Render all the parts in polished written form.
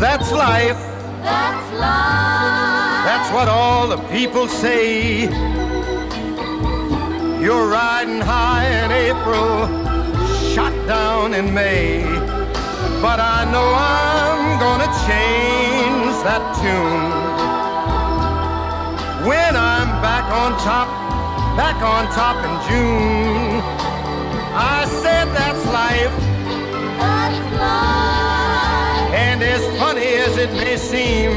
that's life. That's life. That's what all the people say. You're riding high in April, shot down in May. But I know I'm gonna change that tune when I'm back on top in June. I said that's life. That's life. And as funny as it may seem,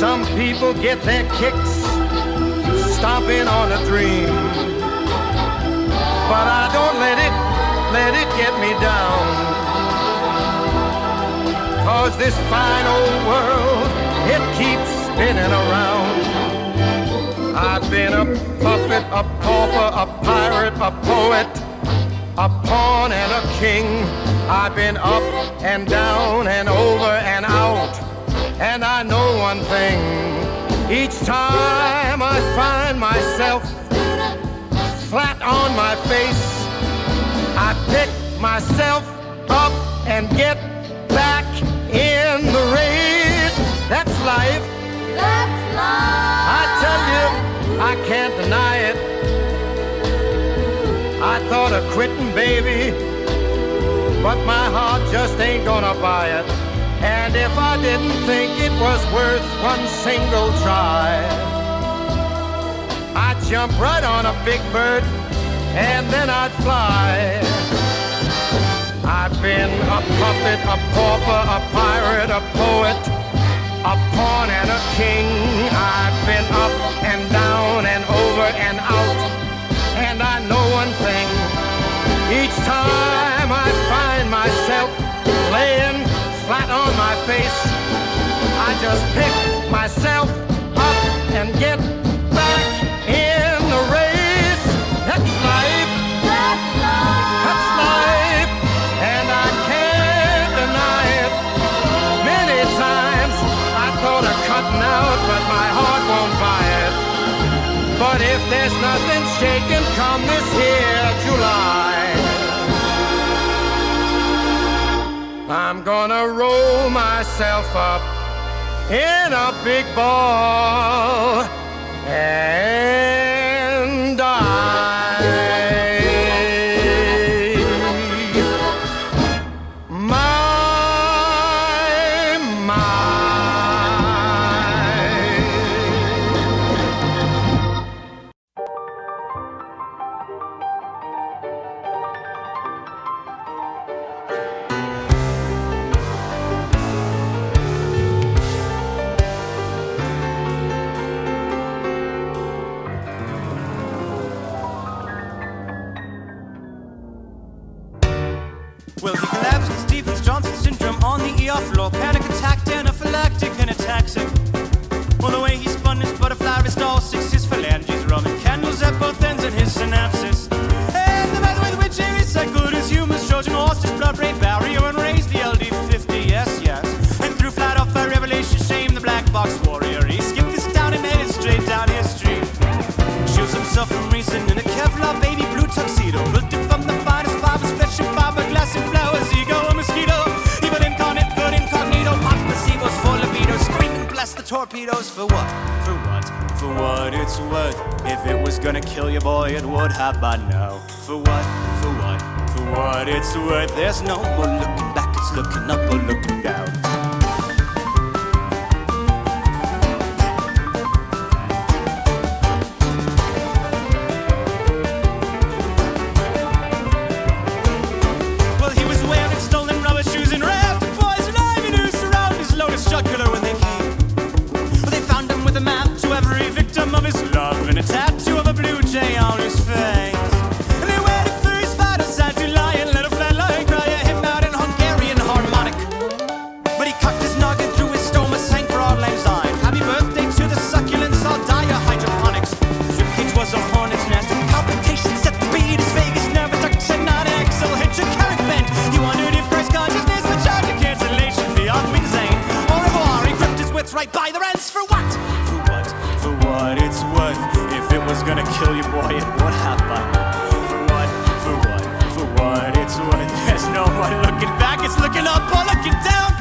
some people get their kicks stomping on a dream. But I don't let it get me down. 'Cause this fine old world, it keeps spinning around. I've been a puppet, a pauper, a pirate, a poet, a pawn and a king. I've been up and down and over and out. And I know one thing, each time I find myself flat on my face, I pick myself up and get back in the race. That's life. That's life. I tell you, I can't deny it. I thought of quitting, baby, but my heart just ain't gonna buy it. And if I didn't think it was worth one single try, I'd jump right on a big bird and then I'd fly. I've been a puppet, a pauper, a pirate, a poet, a pawn and a king. I've been up and down and over and out. And I know one thing, each time I find myself laying flat on my face, I just pick myself up and get back in the race. That's life. That's life. That's life. And I can't deny it. Many times I thought of cutting out, but my heart won't buy it. But if there's nothing shaking come this here July, I'm gonna roll myself up in a big ball and die. Well, he collapsed with Stevens-Johnson syndrome on the ER floor. Panic attack, anaphylactic, and ataxic. Well, the way he spun his butterfly wrist, all six his phalanges, rubbing candles at both ends and his synapses. And the method with which he recycled his humus, Trojan horse, his blood-brain barrier, and raised the LD50, yes, yes. And threw flat off by revelation shame, the black box warrior. He skipped this town and headed straight down his street. Shields himself from reason in a Kevlar baby blue tuxedo, built it from the finest fibers, flesh and fiberglass and flowers. Ego, a mosquito, evil incarnate, good incognito, pops placebos for libido, screaming bless the torpedoes. For what? For what? For what it's worth. If it was gonna kill you, boy, it would have by now. For what? For what? For what it's worth. There's no more looking back, it's looking up or looking down. Right by the ends. For what? For what? For what it's worth. If it was gonna kill you, boy, it would have by now. For what? For what? For what it's worth. There's no more looking back, it's looking up or looking down.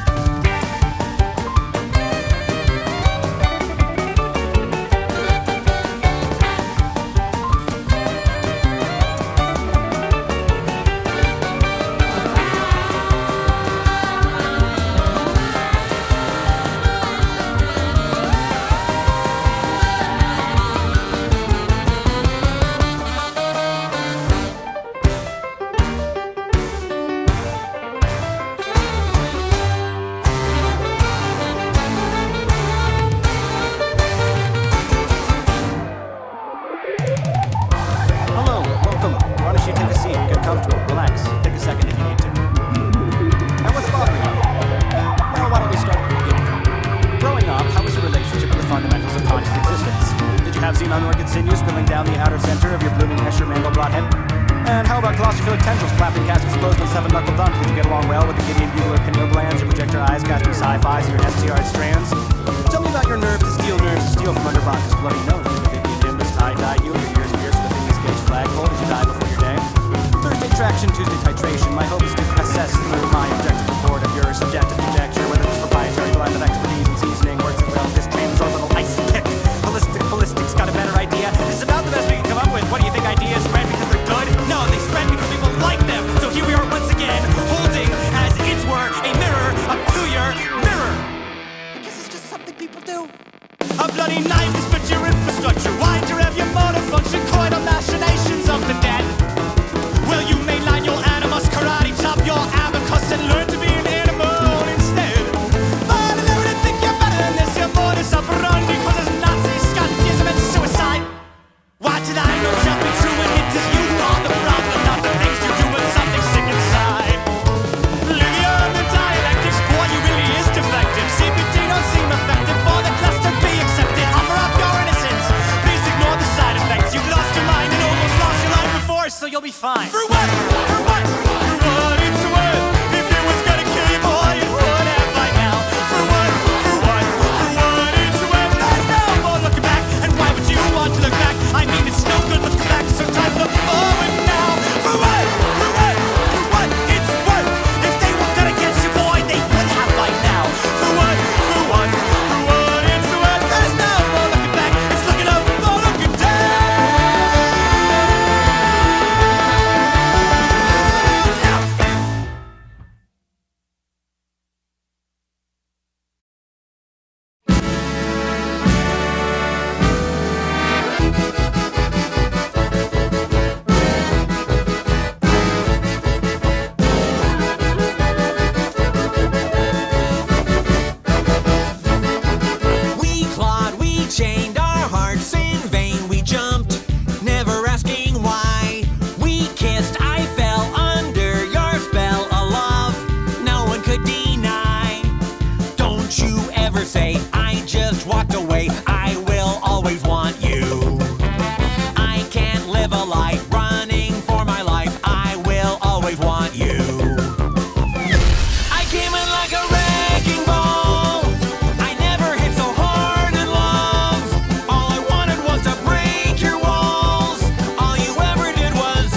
seem onward continues, spilling down the outer center of your blooming Escher Mandelbrot head. And how about claustrophilic tendrils clapping caskets closed and seven-knuckle dumped? Did you get along well with the Gideon bugler pineal glands, your projector eyes casting sci-fis, and your STR strands? Tell me about your nerves to steal from under Bronca's bloody nose. The Vivian nimbus tie-dye you, and your ears pierced with a Fingers Gauge flagpole as you die before your day. Thursday traction, Tuesday titration. My hope is to assess through my objective report of your subjective conjecture whether this proprietary blend of expertise and seasoning works as well as this transorbital ice pick. Ballistics got a better idea. This is about the best we can come up with. What do you think ideas spread because they're good? No, they spread because people like them. So here we are once again, holding, as it were, a mirror up to your mirror. I guess it's just something people do. A bloody knife has split your infrastructure. Why'd you have your motor function? Coital machinations of the dead. Will you mainline your animus, karate chop your abacus, and learn to be an animal instead? But I never think you're better than this. Your modus operandi causes Nazi Scotism and suicide. Why did I know self be true when it is you are the problem, not the things you do with something sick inside? Living on the dialectics, boy, you really is defective. CBT don't seem effective for the class to be accepted. Offer up your innocence. Please ignore the side effects. You've lost your mind and almost lost your life before, so you'll be fine. For what? For what? For what it's worth. If it was gonna kill you, boy, it would have by now. For what? For what? For what it's worth. There's no more looking back. And why would you want to look back? I mean, it's no good looking back, so time to look forward now. For what? For what? For what it's worth. If they were gonna get you, boy, they would have by now. For what? For what? For what it's worth. There's no more looking back. It's looking up or looking down. We clawed, we chained our hearts in vain. We jumped, never asking why. We kissed, I fell under your spell of love. No one could deny. Don't you ever say I just walked away. I will always want you. I can't live a life running for my life. I will always want you. I came in like a wrecking ball. I never hit so hard in love. All I wanted was to break your walls. All you ever did was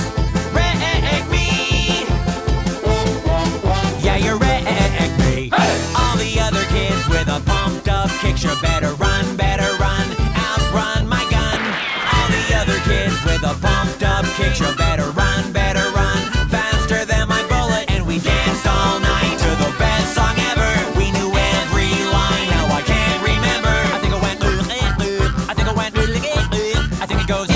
wreck me. Yeah, you wrecked me. All the other kids with a pumped up picture better run, outrun my gun. All the other kids with a pumped up picture better run, faster than my bullet. And we danced all night to the best song ever. We knew every line, now I can't remember. I think it went, I think it went, I think it goes,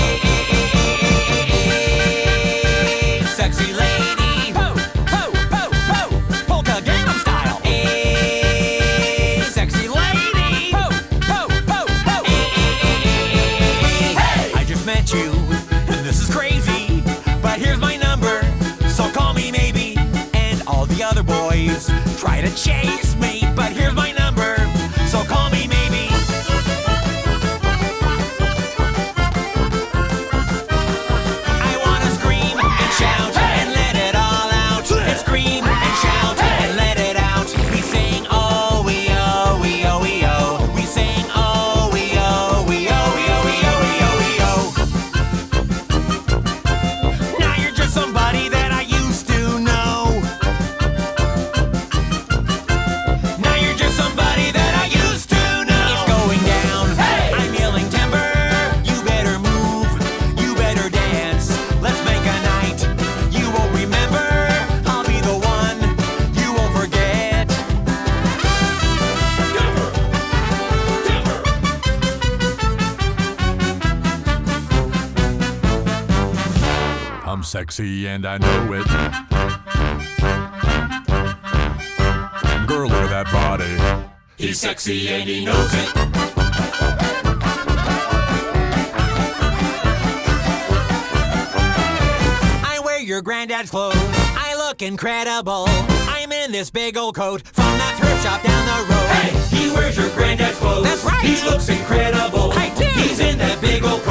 sexy lady, po, po, po, po, polka Gangnam style. Sexy lady, po, po, po, po. Hey, I just met you, and this is crazy, but here's my number, so call me maybe. And all the other boys try to chase me, but here's my number, so call me maybe. I wanna scream and shout and let it all out. And scream and shout and let it out. We sing oh we oh we oh we oh. We sing oh we oh we oh we oh we oh we oh we oh. Now you're just somebody that I used to know. Now you're just somebody that I used to know. It's going down. I'm yelling timber. You better move. You better dance. Let's make a night you won't remember. I'll be the one you won't forget. I'm sexy and I know it. Girl, look at that body. He's sexy and he knows it. I wear your granddad's clothes. I look incredible. I'm in this big old coat from that thrift shop down the road. Hey, he wears your granddad's clothes. That's right. He looks incredible. I do. He's in that big old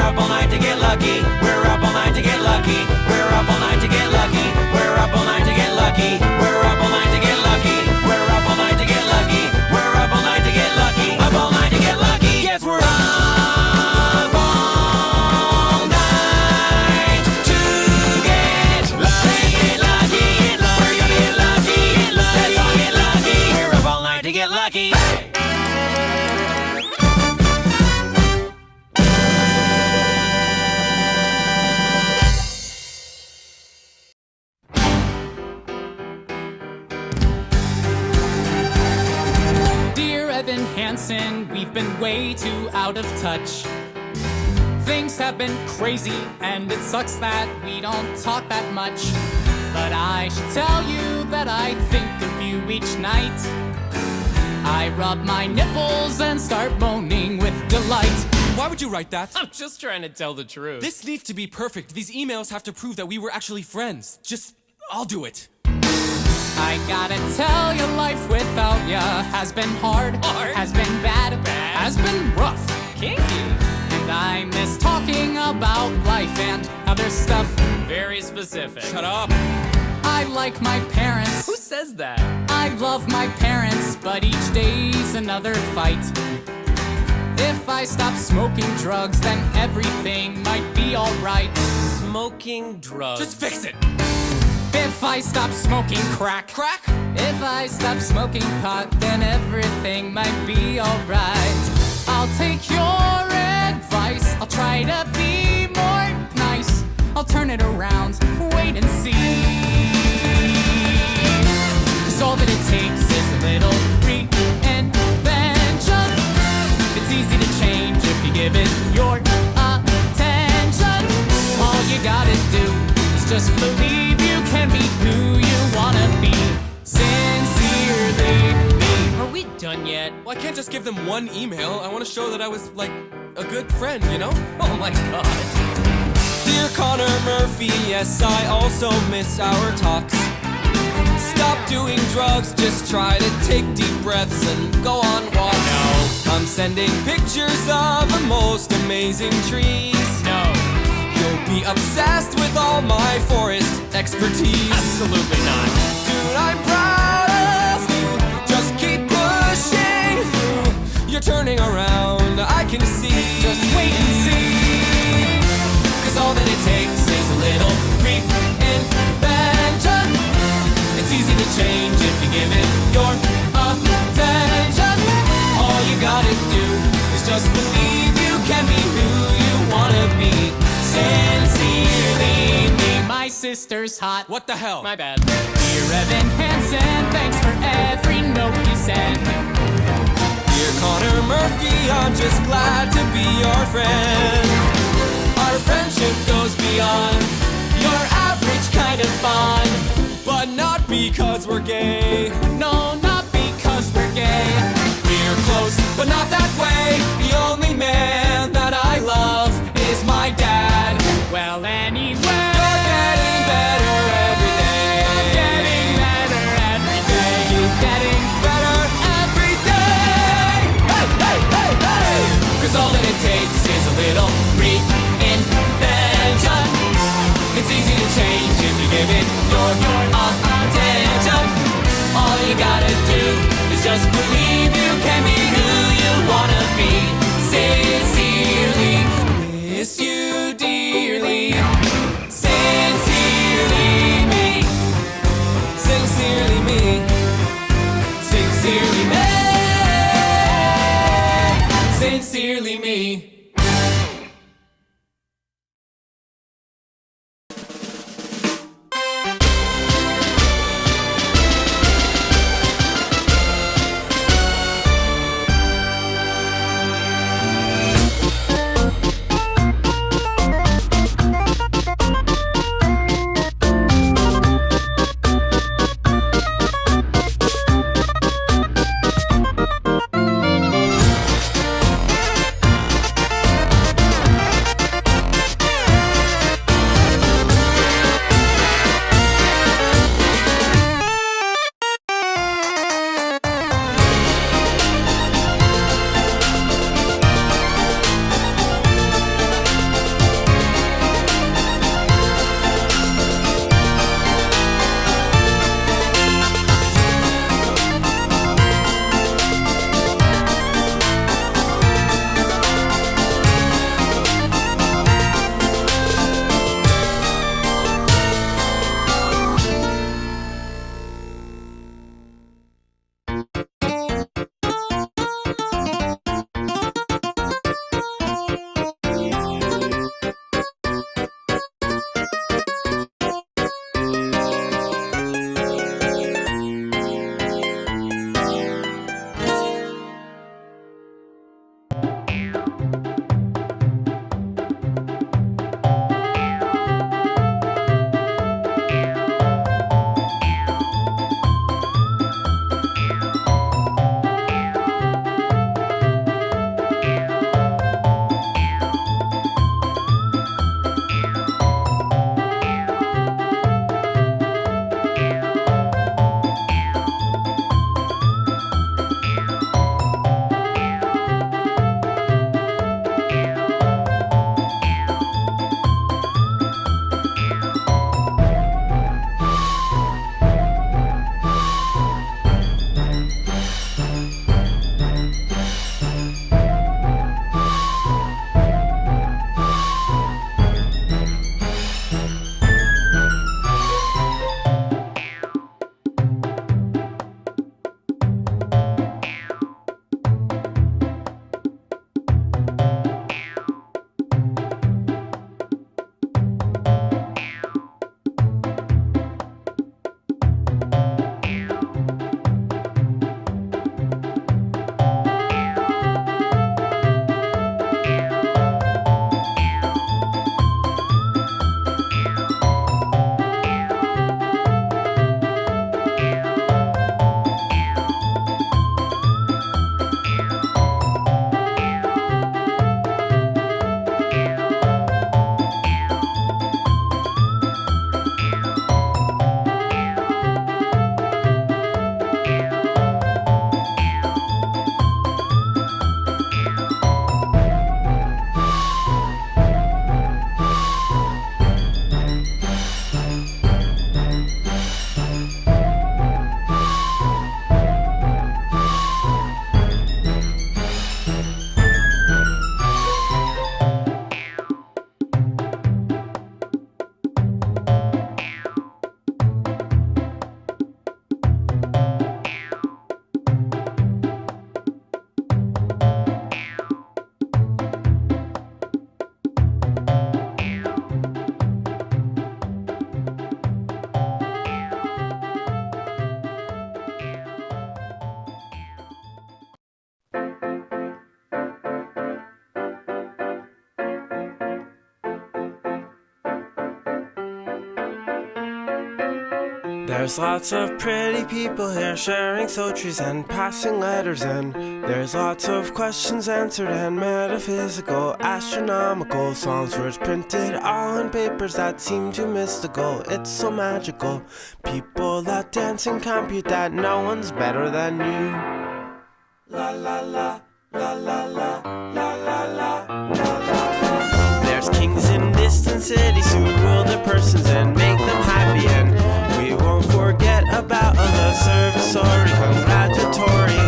We're up all night to get lucky. We're up all night to get lucky. We're up all night to get lucky. We're up all night to get lucky. We're up all night to get lucky. We're up all night to get lucky. We're up all night to get lucky. Up all night to get lucky. Yes, we're up all night to get lucky. Get lucky. Get lucky. We're gonna get lucky. Get lucky. Let's all get lucky. We're up all night to get lucky. We've been way too out of touch. Things have been crazy, and it sucks that we don't talk that much. But I should tell you that I think of you each night. I rub my nipples and start moaning with delight. Why would you write that? I'm just trying to tell the truth. This needs to be perfect. These emails have to prove that we were actually friends. I'll do it. I gotta tell you, life without ya has been hard, has been bad, has been rough, Kinky. and I miss talking about life and other stuff. Very specific. Shut up. I like my parents. Who says that? I love my parents, but each day's another fight. If I stop smoking drugs, then everything might be alright. Smoking drugs. Just fix it. If I stop smoking crack, if I stop smoking pot, then everything might be alright. I'll take your advice, I'll try to be more nice. I'll turn it around, wait and see. 'Cause all that it takes is a little reinvention. It's easy to change if you give it your attention. All you gotta do is just believe you can be who you wanna be. Sincerely me. Are we done yet? Well, I can't just give them one email. I want to show that I was, like, a good friend, you know? Oh my god. Dear Connor Murphy, yes, I also miss our talks. Stop doing drugs, just try to take deep breaths and go on walks. No. I'm sending pictures of the most amazing trees. No. You'll be obsessed with all my forest expertise. Absolutely not. Dude, I'm proud of you. Just keep pushing through. You're turning around, I can see. Just wait and see. 'Cause all that it takes is a little reinvention. It's easy to change if you give it your attention. All you gotta do is just believe you can be who you wanna be. Sincerely me. My sister's hot. What the hell? My bad. Dear Evan Hansen, thanks for every note you send. Dear Connor Murphy, I'm just glad to be your friend. Our friendship goes beyond your average kind of bond. But not because we're gay. No, not because we're gay. We're close, but not that way. The only man that I love is my dad. Well, anyway, You're getting better every day. I'm getting better every day. Keep getting better every day. Hey, hey, hey, hey! 'Cause all that it takes is a little reinvention. It's easy to change if you give it your attention. All you gotta do is just believe you can be who you wanna be. Sincerely, miss you dearly. Sincerely me. Sincerely me. Sincerely me. Sincerely me. There's lots of pretty people here sharing sotries and passing letters in. There's lots of questions answered and metaphysical, astronomical songs, words printed all in papers that seem too mystical. It's so magical. People that dance and compute that no one's better than you. La la la, la la la, la la la, la la la. There's kings in distant cities who rule their persons and make them happy, and we won't forget about the servitory, congratulatory.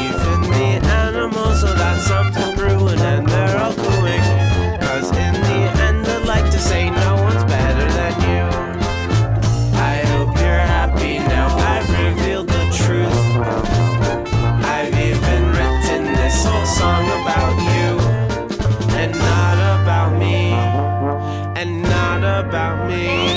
Even the animals know that something's brewing and they're all cooing, 'cause in the end they'd like to say no one's better than you. I hope you're happy now I've revealed the truth. I've even written this whole song about you, and not about me, and not about me.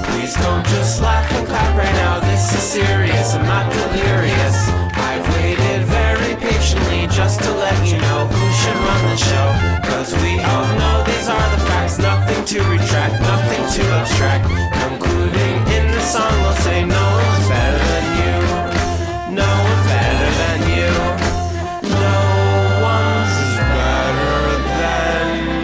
Please don't just laugh and clap right now, this is serious, I'm not delirious. I've waited very patiently just to let you know who should run the show, 'cause we all know these are the facts, nothing to retract, nothing to abstract. Concluding in the song we'll say no one's better than you, no one's better than you, no one's better than you.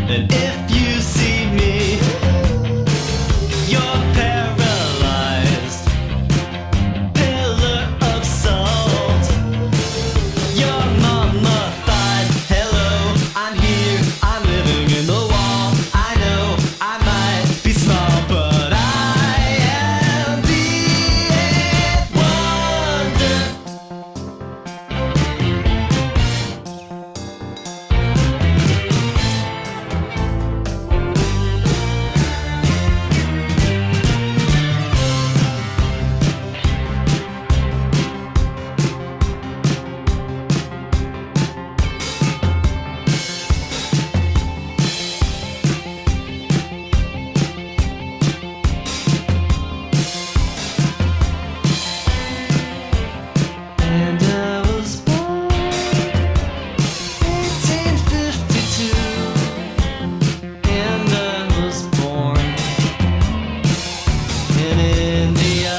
And if you see me, you're paralyzed. Pillar of salt. You're mummified. Hello, I'm here. I'm living in the wall. I know I might be small, but I am the eighth wonder. And I was born 1852, and I was born in India,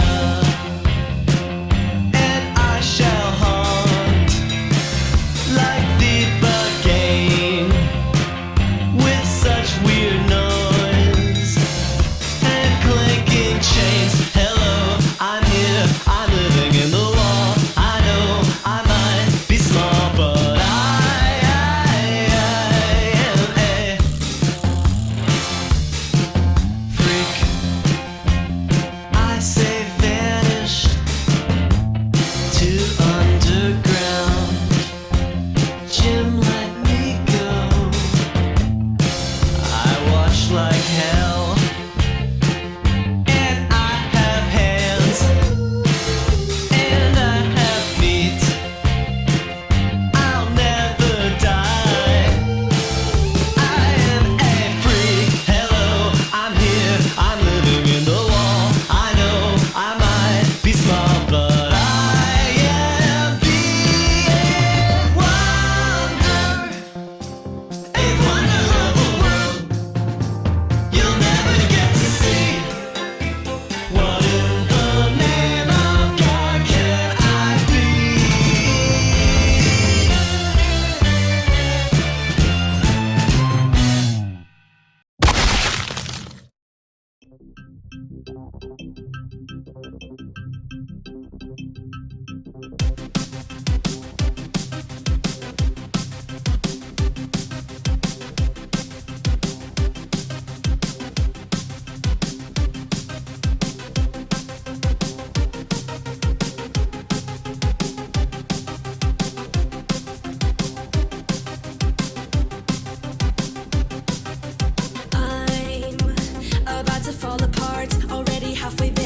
and I shall haunt like the Bagain with such weird noise and clinking chains. Hello, I'm here, I'm living in the wall. I know I might be small, but I am a freak. I say vanish to underground. Jim, let me go. I watch like hell, and I have hands, and I have feet. I'll never die. I am a freak. Hello, I'm here. I'm living in the wall. I know I might be small, but I am the eighth wonder of the world. You'll never get to see. What in the name of God can I be? I'm about to fall apart, already halfway there.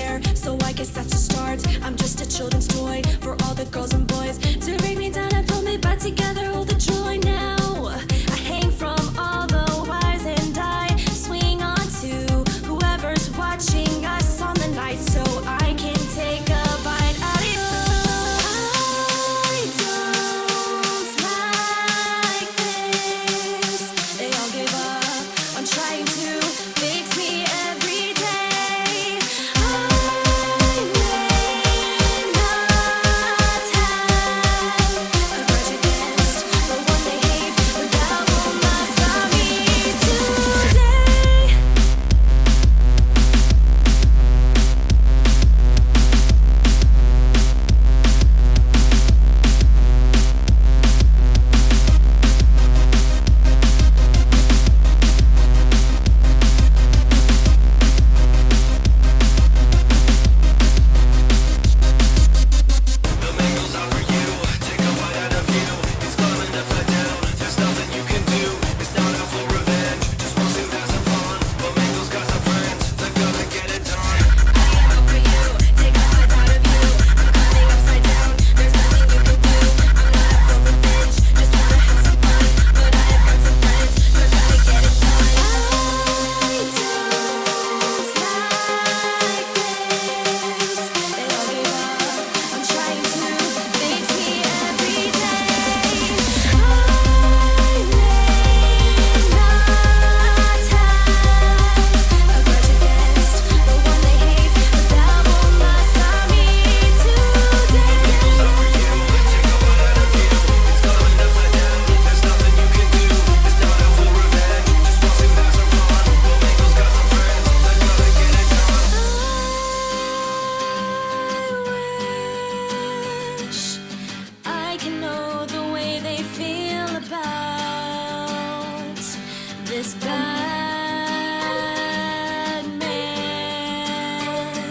bad man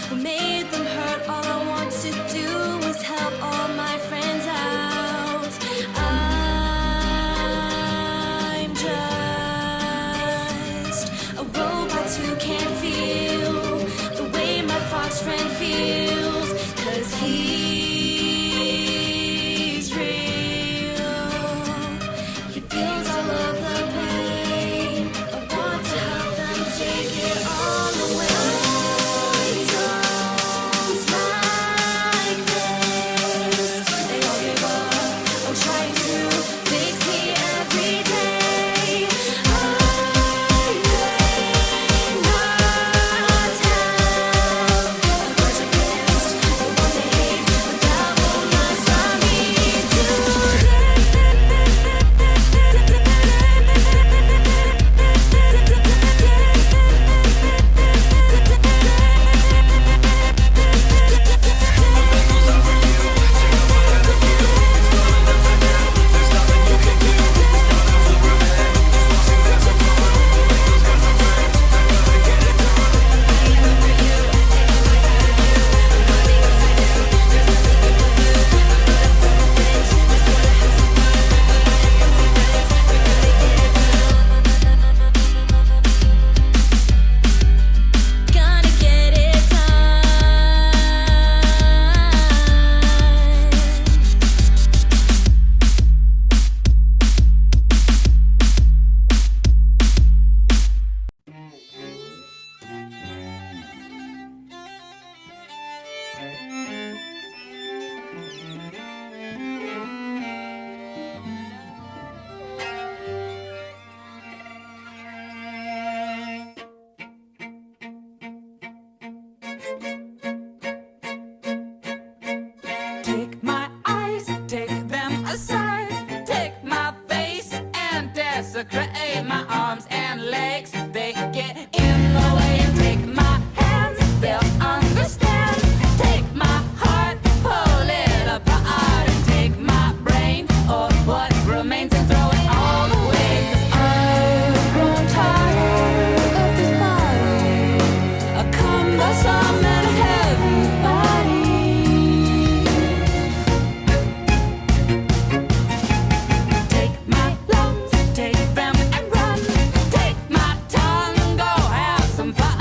who made them hurt. All I want to do is help all my friends out. I'm just a robot who can't feel the way my fox friend feels, 'cause he's real. He feels all of the pain. I want to help them take it all away. I don't like this. They all give up on trying to fix me every day. I may not have a grudge against the one they hate, but that won't last for me gonna get it Take my eyes, take them aside. Take my face and desecrate my arms and legs. They get in the way. Take my hands, they'll understand. Take my heart, pull it apart. And take my brain, or what remains, and throw it all away. 'Cause I've grown tired of this body, a cumbersome and heavy body. Take my lungs, take them and run. Take my tongue, go have some fun.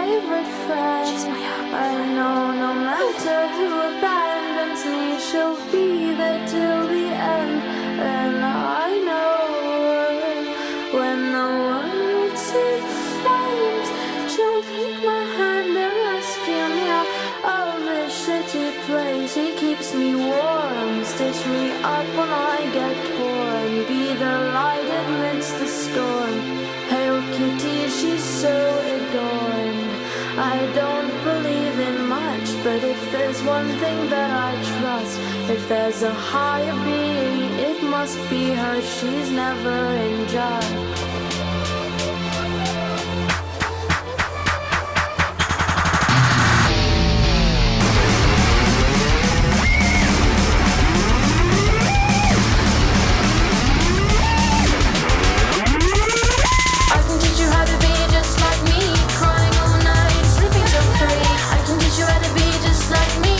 favorite friend. She's my only I know no matter who abandons me, she'll be there till the end. And I know when the world's in flames, she'll take my hand and rescue me out of this shitty place. He keeps me warm, stitch me up when I get torn, be the light amidst the storm. Hail Kitty, she's so adorned. I don't believe in much, but if there's one thing that I trust, if there's a higher being, it must be her. She's never unjust. I can teach you how to be just like me, crying all night, sleeping till 3. I can teach you how to be just like me,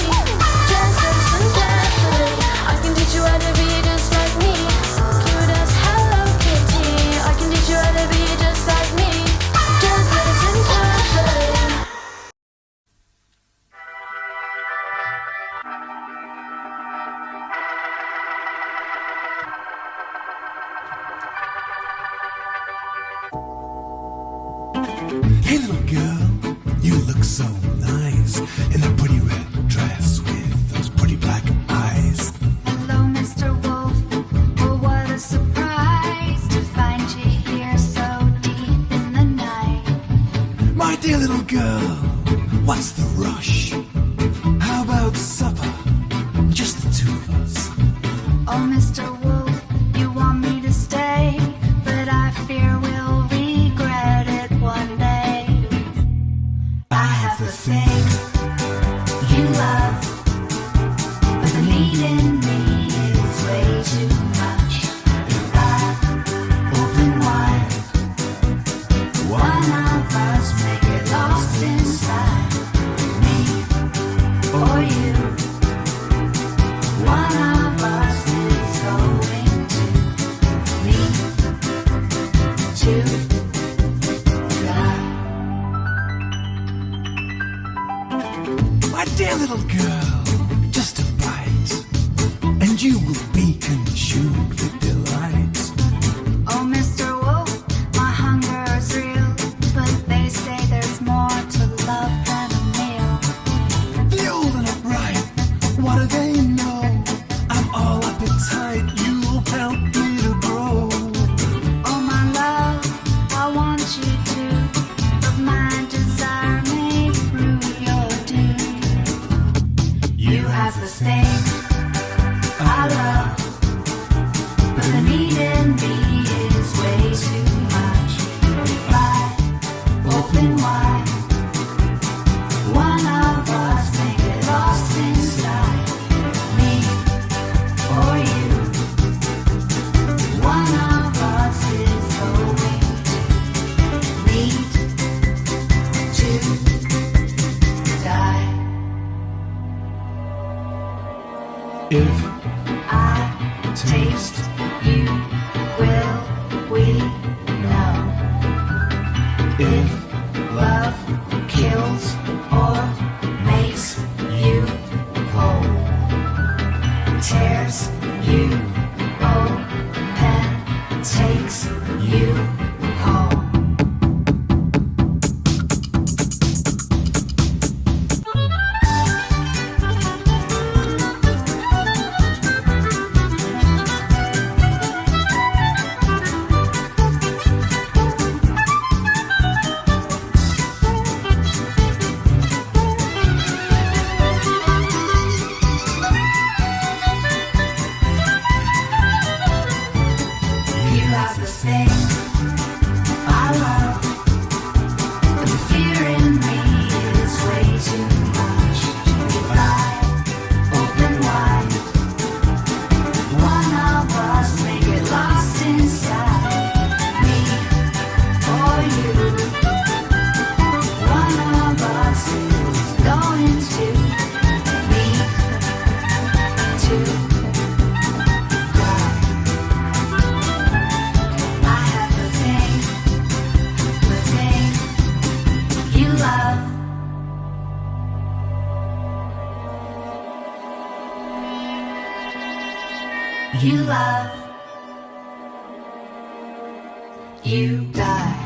just listen carefully. I can teach you how to be just like me, cute as Hello Kitty. I can teach you how to be just like me, just listen carefully. Hey little girl, you look so nice in that pretty red dress with those pretty black eyes. Hello, Mr. Wolf. Oh, what a surprise to find you here so deep in the night. My dear little girl, what's the rush? How about supper? Just the two of us. Oh, Mr. Wolf, you want me to stay, but I fear we'll regret it one day. I have the thing you love, but the need in me is way too much. If I open wide, one of us may get lost inside. Me or you, one of us is going to need to die. My dear little girl, just a bite, and you will be consumed with delight. Oh, Mr. Wolf, my hunger is real, but they say there's more to love than a meal. The old and upright, what do they know? I'm all appetite, you'll help me to grow. Oh, my love, I want you to, but my desire may prove your doom. You have the thing I love, but the need in me is way too much. If I open wide, one of us may get lost inside. Me or you, one of us is going to need to die. If I taste you, will we know if love kills or makes you whole? Tears you open, takes you home. You love, you die.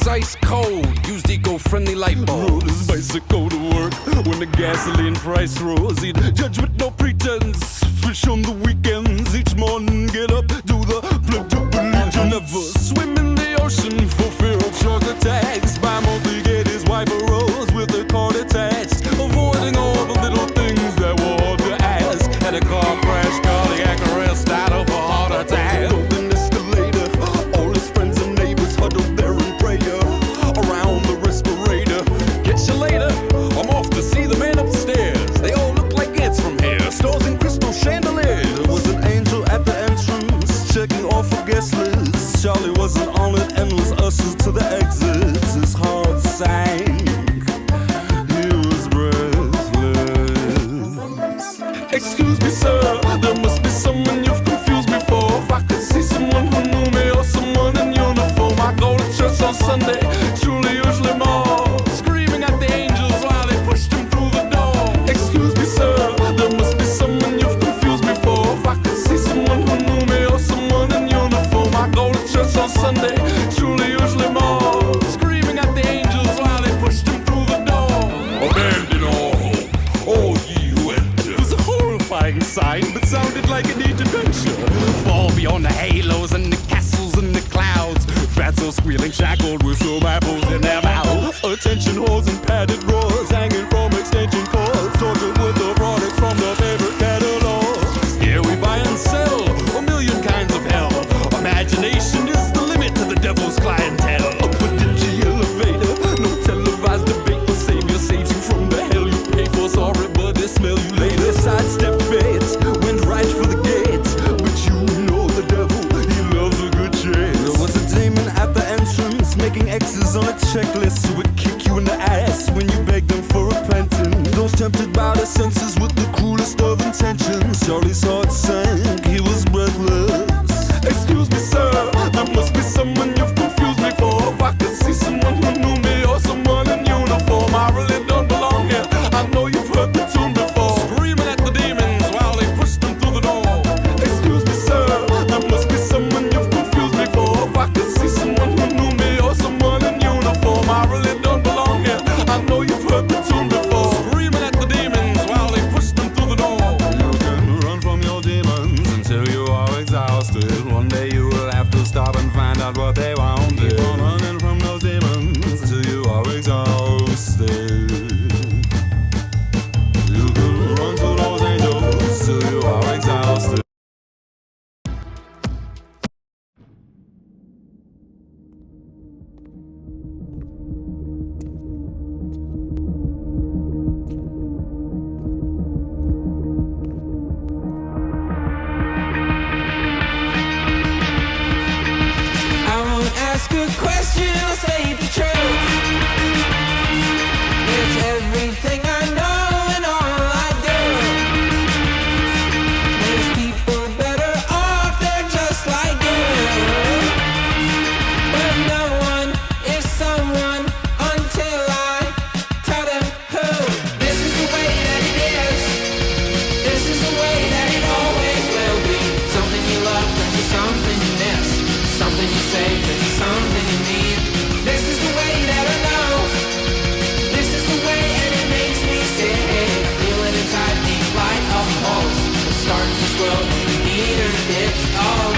Ice cold, used eco-friendly light bulbs. Rode his bicycle to work when the gasoline price rose. He'd judge with no pretense, fish on the weekends. Each morning get up, do the pledge of allegiance. Never swim in the ocean for fear of shark attacks. By month he get his wife a rose with a cord attached, avoiding all the little things that were hard to ask. Had a car crash, cardiac arrest, died of a heart attack. Golden escalator, all his friends and neighbors huddled there in prayer around the respirator. Catch you later, I'm off to see the man upstairs. They all look like ants from here, stores and crystal chandeliers. There was an angel at the entrance, checking off a guest list. Charlie wasn't on it and was ushered to the exits. His heart sank, he was breathless. Excuse me sir, there must be someone you've confused me for. If I could see someone who knew me or someone in uniform. I go to church on Sunday, truly usually more, screaming at the angels while they pushed him through the door. Excuse me sir, there must be someone you've confused me for. If I could see someone who knew me or someone in uniform. I go to church on Sunday, truly usually more, screaming at the angels while they pushed him through the door. Abandon all ye who enter. It was a horrifying sight, but sounded like a neat adventure. Fall beyond the halos and the castles and the clouds. Fatso squealing, shackled with some apples in their mouths. Attention whores and padded roars hanging from extension cords, tortured with the products from the favorite catalog. Here we buy and sell a million kinds of hell. Imagination is the limit to the devil's clientele. Up a dingy elevator, no televised debate. The savior saves you from the hell you pay for. Sorry, but they smell you later. Sidestep fate, went right for the gate. But you know the devil, he loves a good chase. There was a demon at the entrance, making X's on a checklist. Who would kick you in the ass when you begged them for repentance. Those tempted by the senses with the cruelest of intentions. Charlie's heart sank, he was breathless. Excuse me sir, there must be someone you've confused me for. If I could see someone who knew me or someone in uniform. I really don't belong here, I know you've heard the tune before, screaming at the demons while they pushed them through the door. Excuse me sir, there must be someone you've confused me for. If I could see someone who knew me or someone in uniform. I really don't belong here, I know you've heard the tune before, screaming at the demons while they pushed them through the door. You can run from your demons until you are exhausted. One day you will have to stop and find out what they want. Keep on running from those demons until you are exhausted. You can run to those angels till you are exhausted. I won't ask a question, I'll say the truth. It's everything I know and all I do. There's people better off, they're just like you. But no one is someone until I tell them who. This is the way that it is. This is the way that it always will be. Something you love turns to something you miss. Something you say turns to something you need. This is the way that I know. This is the way and it makes me sick. Feel it inside me like a pulse. It's starting to swell when you need her dick. Oh.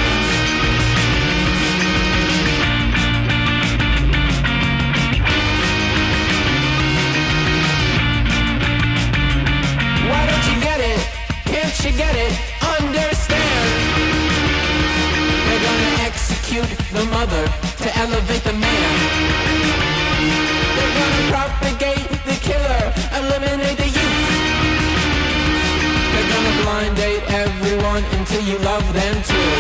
Why don't you get it? Can't you get it? Understand? the mother, to elevate the man. They're gonna propagate the killer, eliminate the youth. They're gonna blind date everyone until you love them too.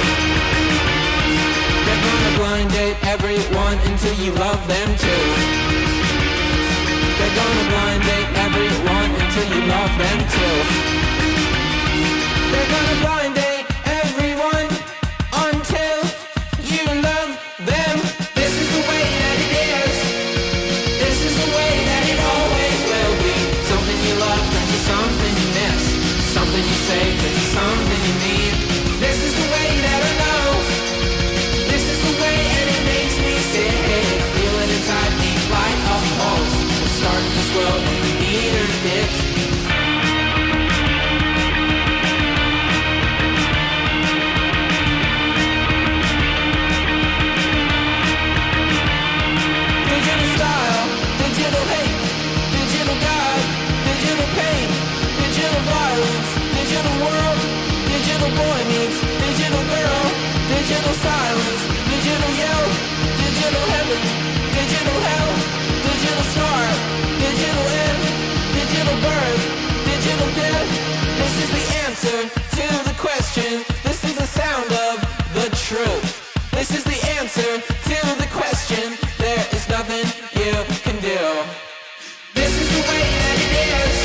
They're gonna blind date everyone until you love them too. They're gonna blind date everyone until you love them too. They're gonna blind date everyone until you love them. This is the way that it is. This is the way that it always will be. Something you love turns to something you miss. Something you say turns to something you need. This is the way that I know. This is the way and it makes me sick. I feel it inside me like a pulse. It's starting to swell in the eater ditch. Digital style, digital hate, digital God, digital pain, digital violence, digital world, digital boy meets digital girl, digital silence, digital yell, digital heaven, digital hell, digital start, digital end, digital birth, digital death. This is the answer to the question. This is the sound of the truth. This is the answer to the question. There is nothing you can do. This is the way that it is.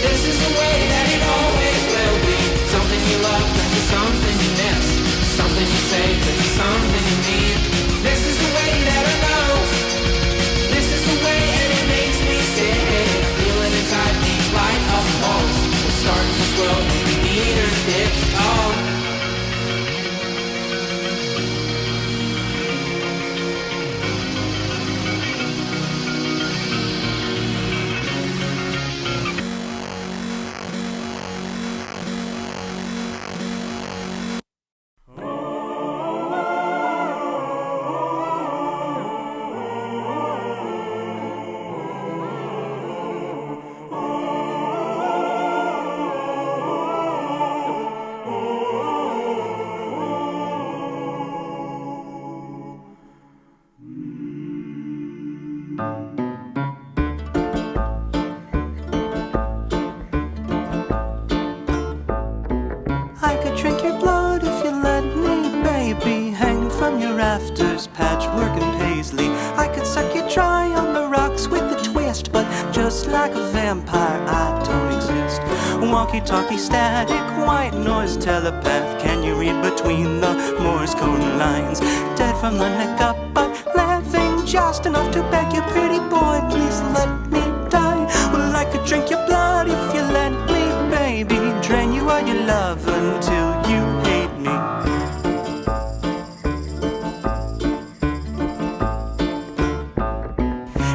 This is the way that it always will be. Something you love turns to something you miss. Something you say turns to something you need. This is the way that I know. This is the way and it makes me sick. I feel it inside me like a pulse. It's starting to swell in the eater ditch. Oh. I could drink your blood if you let me, baby. Hang from your rafters, patchwork and paisley. I could suck you dry on the rocks with a twist, but just like a vampire, I don't exist. Walkie-talkie, static, white noise, telepath. Can you read between the Morse code lines? Dead from the neck up, but laughing just enough to beg you, pretty boy, please let me die. Well, I could drink your blood if you let me, baby. Drain you all your love until you hate me.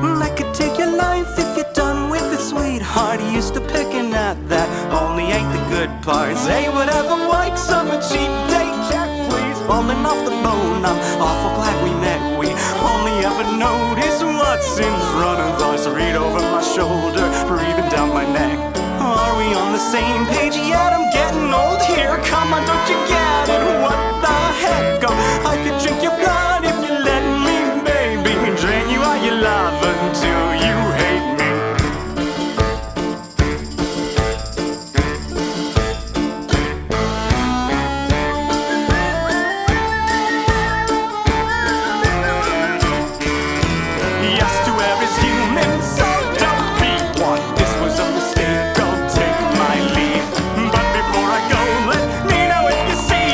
And I could take your life if you're done with it, sweetheart. Used to picking at that, only ain't the good parts. Hey, whatever, like summer cheap date, Jack, please. Falling off the bone, I'm awful glad we met. We only ever notice what's in front of us. Read over my shoulder, breathing down my neck. Are we on the same page yet? I'm getting old here. Come on, don't you get it? What the heck? Oh, I could drink your blood if you let me, baby. Drain you all your love until you hate me. Yes to every human, so don't be one. This was a mistake, I'll take my leave. But before I go, let me know if you see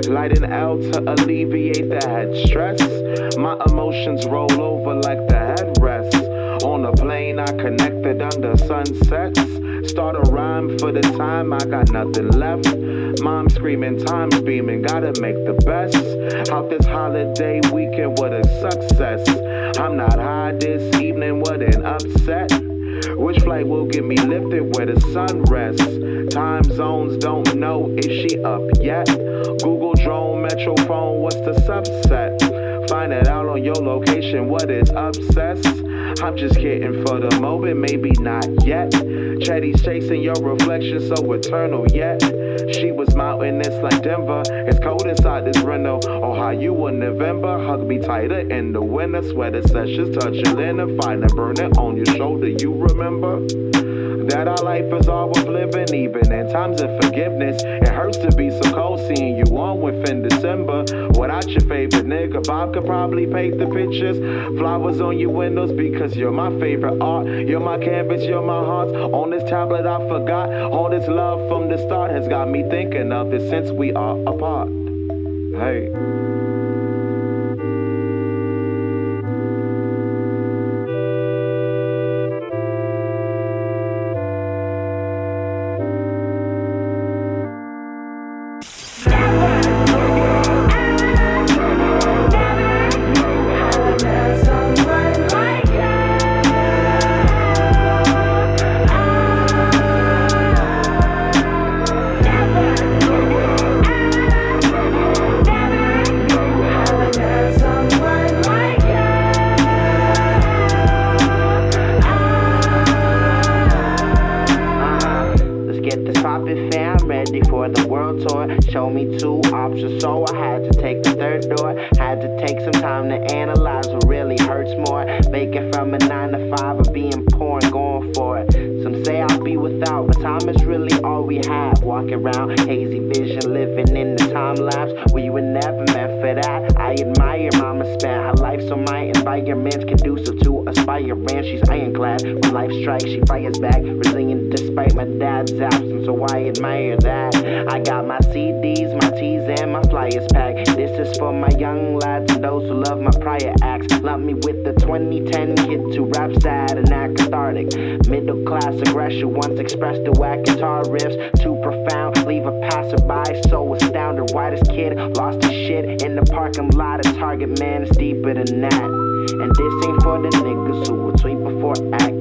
Light an L to alleviate the head stress. My emotions roll over like the headrest. On a plane I connected under sunsets. Start a rhyme for the time I got nothing left. Mom screaming, time's beaming, gotta make the best out this holiday weekend, what a success. I'm not high this evening, what an upset. Which flight will get me lifted where the sun rests? Time zones don't know, is she up yet? Google drone, metro phone, what's the subset? Find it out on your location, what is obsessed? I'm just kidding for the moment, maybe not yet. Chetty's chasing your reflection, so eternal yet. She was mountainous like Denver. It's cold inside this Reno. Oh, how you in November? Hug me tighter in the winter. Sweater sessions, touch your linen, fire burning on your shoulder. You remember that our life is all worth living, even in times of forgiveness. It hurts to be so cold, seeing you on within December. Without your favorite nigga, Bob could probably paint the pictures. Flowers on your windows because you're my favorite art. You're my canvas, you're my heart. On this tablet I forgot. All this love from the start has got me thinking of this since we are apart. Hey. Show me two options, so I had to take the third door. Had to take some time to analyze what really hurts more. Making from a 9 to 5 or being poor and going for it. Some say I'll be without, but time is really all we have. Walking around, hazy vision, living in the time lapse. We were never meant for that. I admire mama spent her life so my environment's conducive to aspiring. She's ironclad. When life strikes, she fires back. Resilient despite my dad's absence, so I admire that. I got my CDs, my T's, and my flyers packed. This is for my young lads and those who love my prior acts. Lump me with the 2010 kid who raps sad and act cathartic. Middle class aggression once expressed to whack guitar riffs. Too profound, leave a passerby so astounded. Why this kid lost his shit in the parking lot of Target, man, it's deeper than that. And this ain't for the niggas who will tweet before act.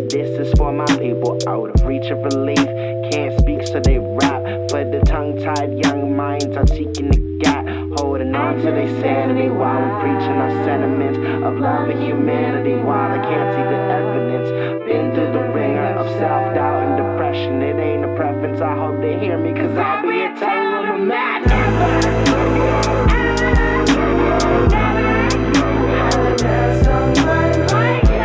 This is for my people out of reach of relief. Can't speak so they rap. For the tongue-tied young minds are seeking the gap. Holding on to their sanity while we're preaching our sentiments of love and humanity. While I can't see the evidence. Been through the ringer of self-doubt and depression. It ain't a preference, I hope they hear me, cause I'll be a telling them that there's someone like you.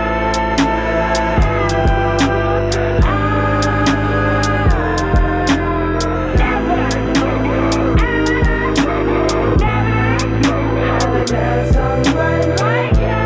There's someone like you.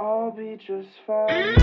I'll be just fine.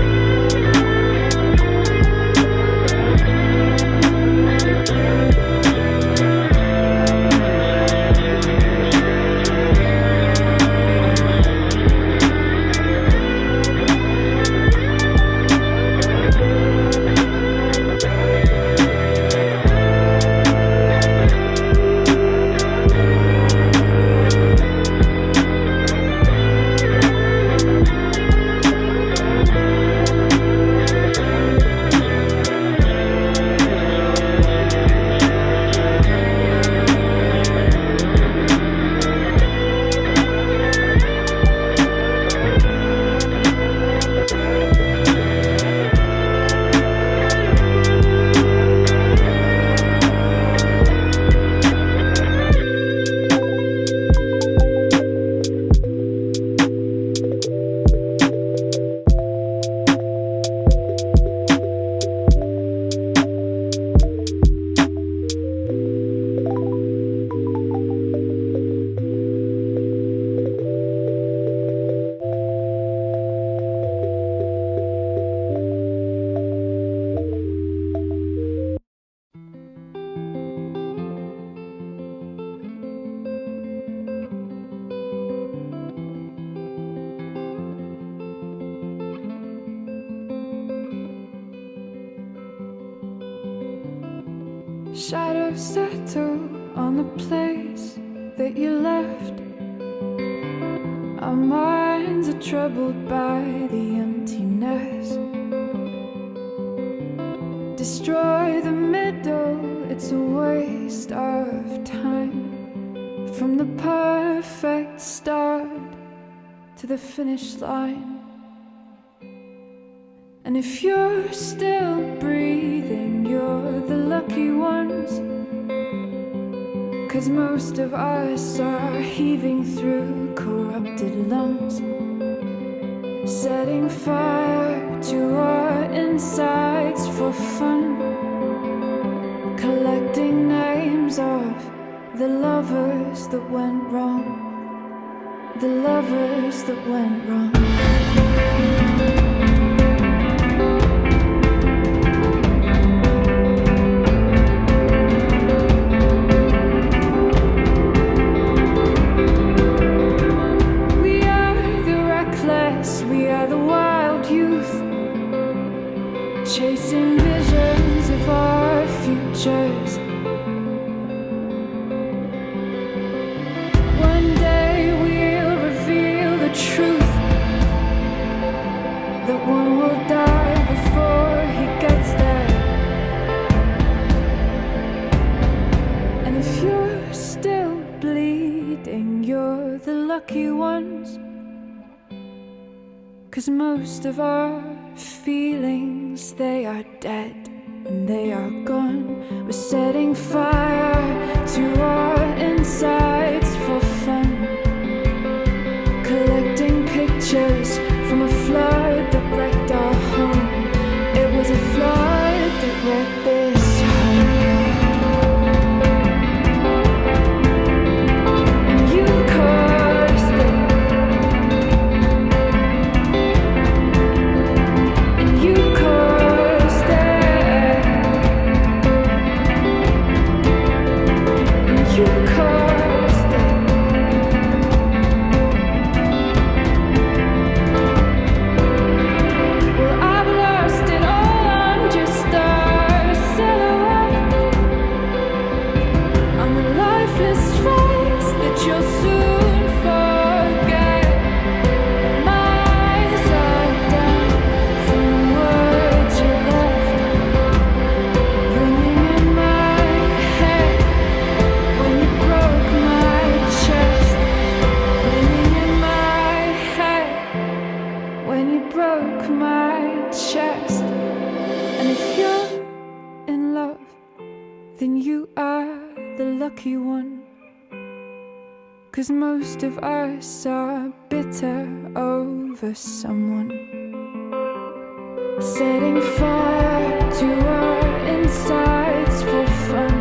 Shadows settle on the place that you left. Our minds are troubled by the emptiness. Destroy the middle, it's a waste of time. From the perfect start to the finish line. And if you're still breathing, you're the lucky ones. 'Cause most of us are heaving through corrupted lungs, setting fire to our insides for fun, collecting names of the lovers that went wrong, the lovers that went wrong. We are the wild youth, chasing visions of our futures. One day we'll reveal the truth, that one will die before he gets there. And if you're still bleeding, you're the lucky ones. 'Cause most of our feelings, they are dead and they are gone. We're setting fire to our insides for fun, collecting pictures from a flood that wrecked our home. It was a flood that wrecked this home. And you caused it. Then you are the lucky one. 'Cause most of us are bitter over someone, setting fire to our insides for fun,